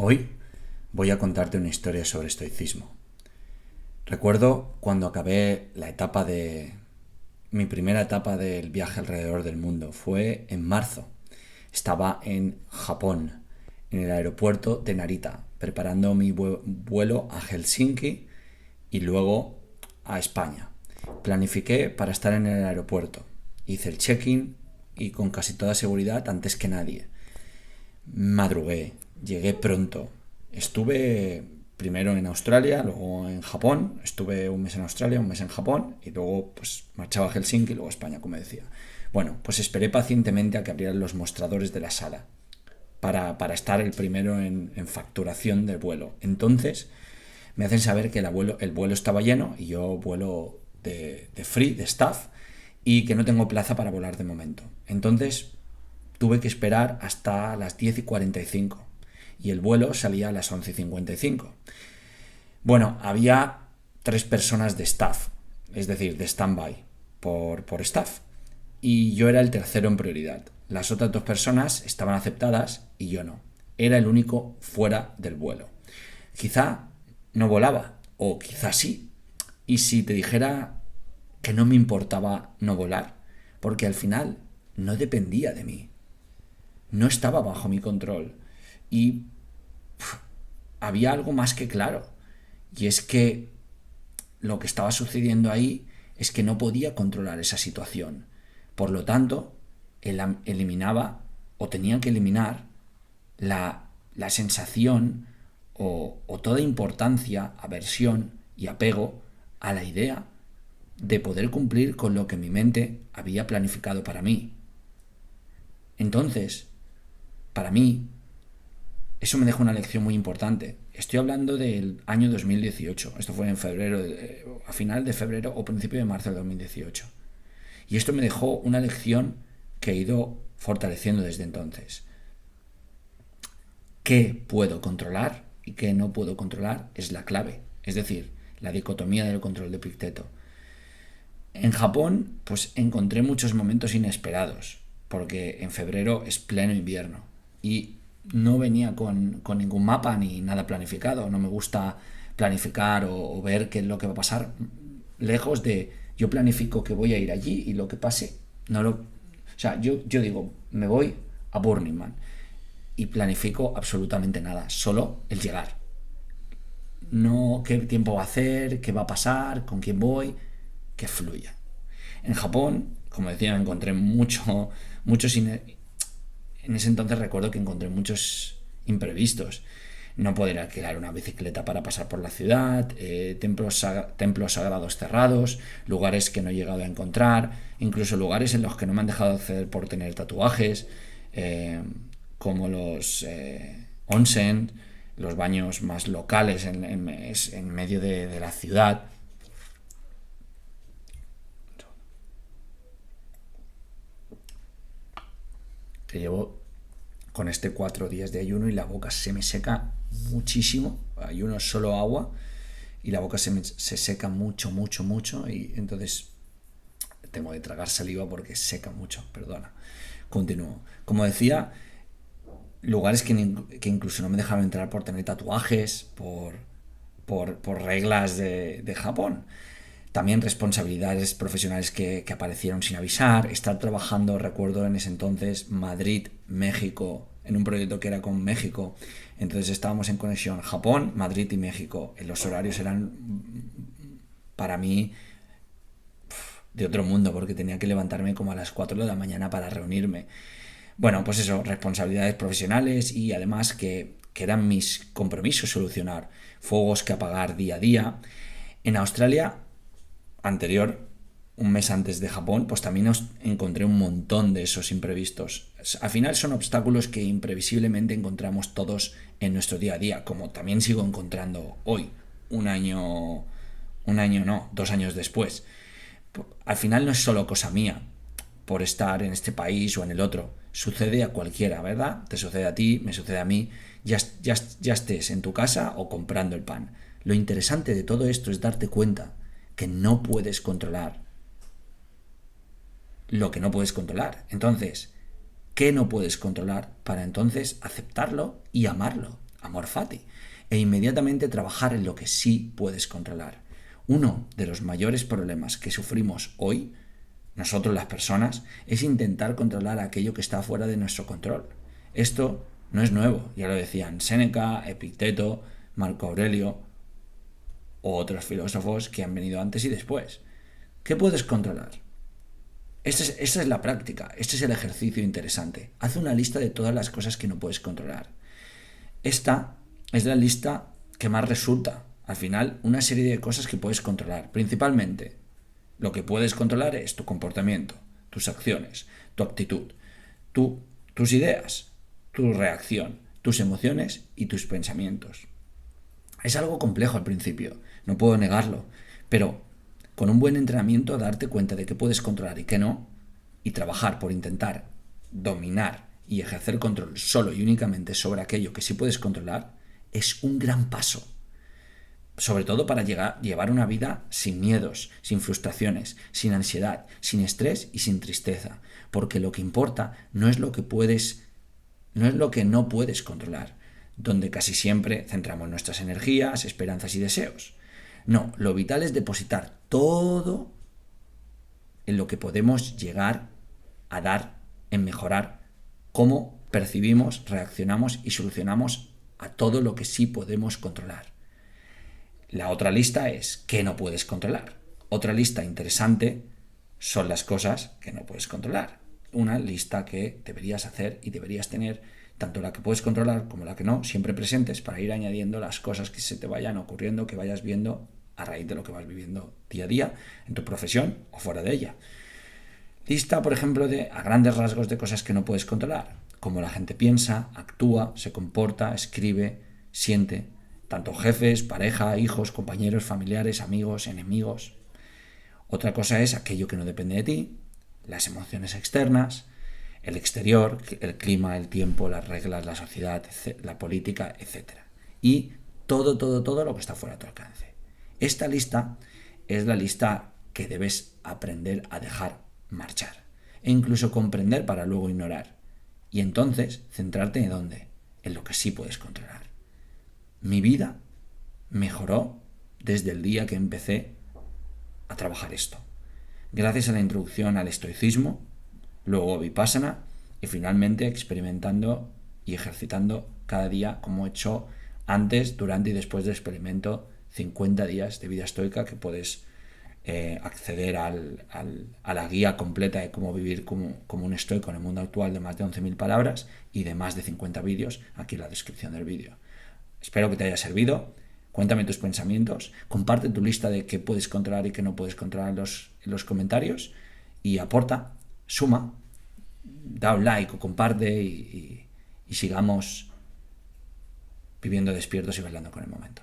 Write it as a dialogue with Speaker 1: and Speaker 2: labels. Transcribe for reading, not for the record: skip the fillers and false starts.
Speaker 1: Hoy voy a contarte una historia sobre estoicismo. Recuerdo cuando acabé mi primera etapa del viaje alrededor del mundo. Fue en marzo. Estaba en Japón, en el aeropuerto de Narita, preparando mi vuelo a Helsinki y luego a España. Planifiqué para estar en el aeropuerto. Hice el check-in y con casi toda seguridad antes que nadie. Madrugué, llegué pronto. Estuve primero en Australia, luego en Japón. Estuve un mes en Australia, un mes en Japón y luego pues marchaba a Helsinki y luego a España, como decía. Bueno, pues esperé pacientemente a que abrieran los mostradores de la sala para estar el primero en facturación del vuelo. Entonces me hacen saber que el vuelo estaba lleno y yo vuelo de free, de staff, y que no tengo plaza para volar de momento. Entonces tuve que esperar hasta las 10:45 y el vuelo salía a las 11:55. Bueno, había tres personas de staff, es decir, de stand-by por staff, y yo era el tercero en prioridad. Las otras dos personas estaban aceptadas y yo no. Era el único fuera del vuelo. Quizá no volaba, o quizá sí. Y si te dijera que no me importaba no volar, porque al final no dependía de mí, no estaba bajo mi control. Y había algo más que claro. Y es que lo que estaba sucediendo ahí es que no podía controlar esa situación. Por lo tanto, eliminaba o tenía que eliminar la sensación o toda importancia, aversión y apego a la idea de poder cumplir con lo que mi mente había planificado para mí. Entonces, para mí, eso me dejó una lección muy importante. Estoy hablando del año 2018. Esto fue en febrero, a final de febrero o principio de marzo de 2018. Y esto me dejó una lección que he ido fortaleciendo desde entonces. ¿Qué puedo controlar y qué no puedo controlar? Es la clave. Es decir, la dicotomía del control de Epicteto. En Japón, pues encontré muchos momentos inesperados, porque en febrero es pleno invierno y no venía con ningún mapa ni nada planificado. No me gusta planificar o ver qué es lo que va a pasar. Lejos de yo planifico que voy a ir allí y lo que pase, no lo. O sea, yo digo, me voy a Burning Man y planifico absolutamente nada, solo el llegar. No qué tiempo va a hacer, qué va a pasar, con quién voy, que fluya. En Japón, como decía, encontré muchos. En ese entonces recuerdo que encontré muchos imprevistos. No poder alquilar una bicicleta para pasar por la ciudad, templos sagrados cerrados, lugares que no he llegado a encontrar, incluso lugares en los que no me han dejado acceder por tener tatuajes, eh, como los onsen, los baños más locales en medio de la ciudad. Que llevo con este 4 días de ayuno y la boca se me seca muchísimo. Ayuno solo agua y la boca se seca mucho, mucho, mucho, y entonces tengo que tragar saliva porque seca mucho, perdona. Continúo. Como decía, lugares que incluso no me dejaron entrar por tener tatuajes, por reglas de Japón. También responsabilidades profesionales que aparecieron sin avisar. Estar trabajando, recuerdo en ese entonces, Madrid, México, en un proyecto que era con México. Entonces estábamos en conexión Japón, Madrid y México. Los horarios eran para mí de otro mundo porque tenía que levantarme como a las 4 de la mañana para reunirme. Bueno, pues eso, responsabilidades profesionales y además que eran mis compromisos solucionar. Fuegos que apagar día a día. En Australia anterior, un mes antes de Japón, pues también os encontré un montón de esos imprevistos. Al final son obstáculos que imprevisiblemente encontramos todos en nuestro día a día, como también sigo encontrando hoy, un año no, 2 años después. Al final no es solo cosa mía por estar en este país o en el otro. Sucede a cualquiera, ¿verdad? Te sucede a ti, me sucede a mí, ya estés en tu casa o comprando el pan. Lo interesante de todo esto es darte cuenta que no puedes controlar lo que no puedes controlar. Entonces, ¿qué no puedes controlar? Para entonces aceptarlo y amarlo. amor fati, e inmediatamente trabajar en lo que sí puedes controlar. Uno de los mayores problemas que sufrimos hoy, nosotros las personas, es intentar controlar aquello que está fuera de nuestro control. Esto no es nuevo, ya lo decían Séneca, Epicteto, Marco Aurelio o otros filósofos que han venido antes y después. ¿Qué puedes controlar? Esta es la práctica, este es el ejercicio interesante. Haz una lista de todas las cosas que no puedes controlar. Esta es la lista que más resulta. Al final, una serie de cosas que puedes controlar. Principalmente, lo que puedes controlar es tu comportamiento, tus acciones, tu actitud, tus ideas, tu reacción, tus emociones y tus pensamientos. Es algo complejo al principio, no puedo negarlo, pero con un buen entrenamiento darte cuenta de qué puedes controlar y qué no, y trabajar por intentar dominar y ejercer control solo y únicamente sobre aquello que sí puedes controlar, es un gran paso. Sobre todo para llevar una vida sin miedos, sin frustraciones, sin ansiedad, sin estrés y sin tristeza. Porque lo que importa no es lo que no puedes controlar, donde casi siempre centramos nuestras energías, esperanzas y deseos. No, lo vital es depositar todo en lo que podemos llegar a dar, en mejorar cómo percibimos, reaccionamos y solucionamos a todo lo que sí podemos controlar. La otra lista es qué no puedes controlar. Otra lista interesante son las cosas que no puedes controlar. Una lista que deberías hacer y deberías tener, tanto la que puedes controlar como la que no, siempre presentes para ir añadiendo las cosas que se te vayan ocurriendo, que vayas viendo a raíz de lo que vas viviendo día a día en tu profesión o fuera de ella. Lista, por ejemplo, a grandes rasgos de cosas que no puedes controlar, como la gente piensa, actúa, se comporta, escribe, siente, tanto jefes, pareja, hijos, compañeros, familiares, amigos, enemigos. Otra cosa es aquello que no depende de ti, las emociones externas, el exterior, el clima, el tiempo, las reglas, la sociedad, la política, etc. Y todo lo que está fuera de tu alcance. Esta lista es la lista que debes aprender a dejar marchar e incluso comprender para luego ignorar. Y entonces centrarte en dónde, en lo que sí puedes controlar. Mi vida mejoró desde el día que empecé a trabajar esto. Gracias a la introducción al estoicismo, luego vipassana y finalmente experimentando y ejercitando cada día como he hecho antes, durante y después del experimento 50 días de vida estoica, que puedes acceder a la guía completa de cómo vivir como un estoico en el mundo actual de más de 11.000 palabras y de más de 50 vídeos aquí en la descripción del vídeo. Espero que te haya servido. Cuéntame tus pensamientos, comparte tu lista de qué puedes controlar y qué no puedes controlar en los comentarios y aporta, suma, da un like o comparte y sigamos viviendo despiertos y bailando con el momento.